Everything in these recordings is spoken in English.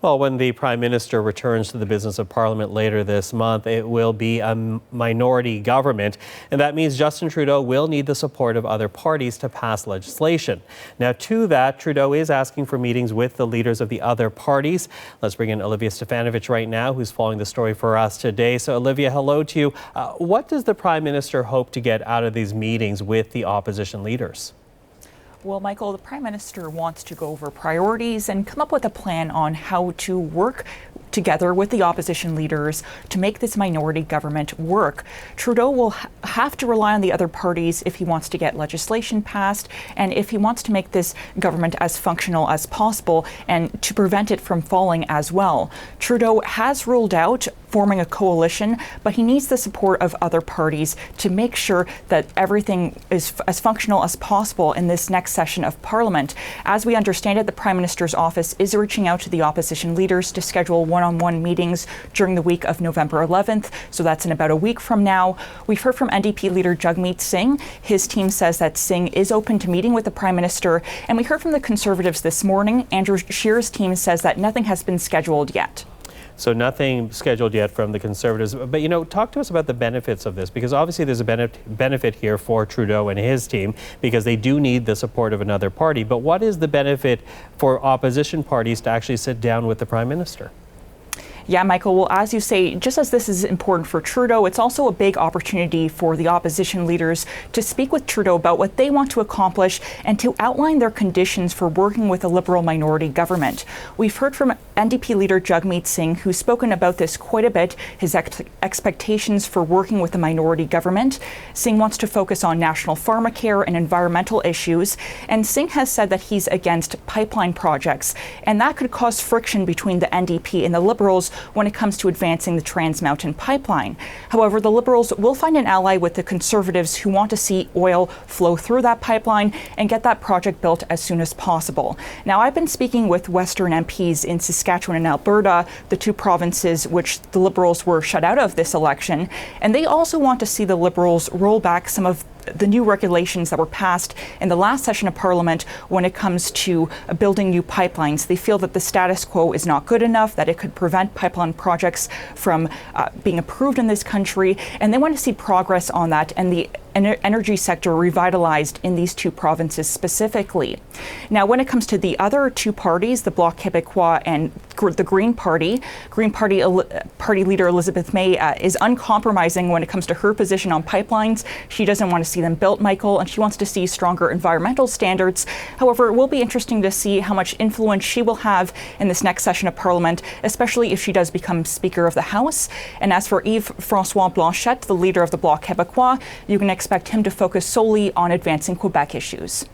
Well, when the Prime Minister returns to the business of Parliament later this month, it will be a minority government, and that means Justin Trudeau will need the support of other parties to pass legislation. Now, to that, Trudeau is asking for meetings with the leaders of the other parties. Let's bring in Olivia Stefanovich right now, who's following the story for us today. So, Olivia, hello to you. What does the Prime Minister hope to get out of these meetings with the opposition leaders? Well, Michael, the Prime Minister wants to go over priorities and come up with a plan on how to work together with the opposition leaders to make this minority government work. Trudeau will have to rely on the other parties if he wants to get legislation passed and if he wants to make this government as functional as possible and to prevent it from falling as well. Trudeau has ruled out forming a coalition, but he needs the support of other parties to make sure that everything is as functional as possible in this next session of Parliament. As we understand it, the Prime Minister's office is reaching out to the opposition leaders to schedule one-on-one meetings during the week of November 11th, so that's in about a week from now. We've heard from NDP leader Jagmeet Singh. His team says that Singh is open to meeting with the Prime Minister, and we heard from the Conservatives this morning. Andrew Scheer's team says that nothing has been scheduled yet. So nothing scheduled yet from the Conservatives. But, talk to us about the benefits of this, because obviously there's a benefit here for Trudeau and his team because they do need the support of another party. But what is the benefit for opposition parties to actually sit down with the Prime Minister? Yeah, Michael, well, as you say, just as this is important for Trudeau, it's also a big opportunity for the opposition leaders to speak with Trudeau about what they want to accomplish and to outline their conditions for working with a Liberal minority government. We've heard from NDP leader Jagmeet Singh, who's spoken about this quite a bit, his expectations for working with a minority government. Singh wants to focus on national pharmacare and environmental issues, and Singh has said that he's against pipeline projects, and that could cause friction between the NDP and the Liberals when it comes to advancing the Trans Mountain pipeline. However, the Liberals will find an ally with the Conservatives who want to see oil flow through that pipeline and get that project built as soon as possible. Now, I've been speaking with Western MPs in Saskatchewan and Alberta, the two provinces which the Liberals were shut out of this election, and they also want to see the Liberals roll back some of the new regulations that were passed in the last session of Parliament when it comes to building new pipelines. They feel that the status quo is not good enough, that it could prevent pipeline projects from being approved in this country, and they want to see progress on that and the energy sector revitalized in these two provinces specifically. Now, when it comes to the other two parties, the Bloc Québécois and the Green Party leader Elizabeth May is uncompromising when it comes to her position on pipelines. She doesn't want to see them built, Michael, and she wants to see stronger environmental standards. However, it will be interesting to see how much influence she will have in this next session of Parliament, especially if she does become Speaker of the House. And as for Yves-Francois Blanchet, the leader of the Bloc Québécois, you can expect him to focus solely on advancing Quebec issues.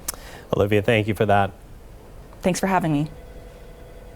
Olivia, thank you for that. Thanks for having me.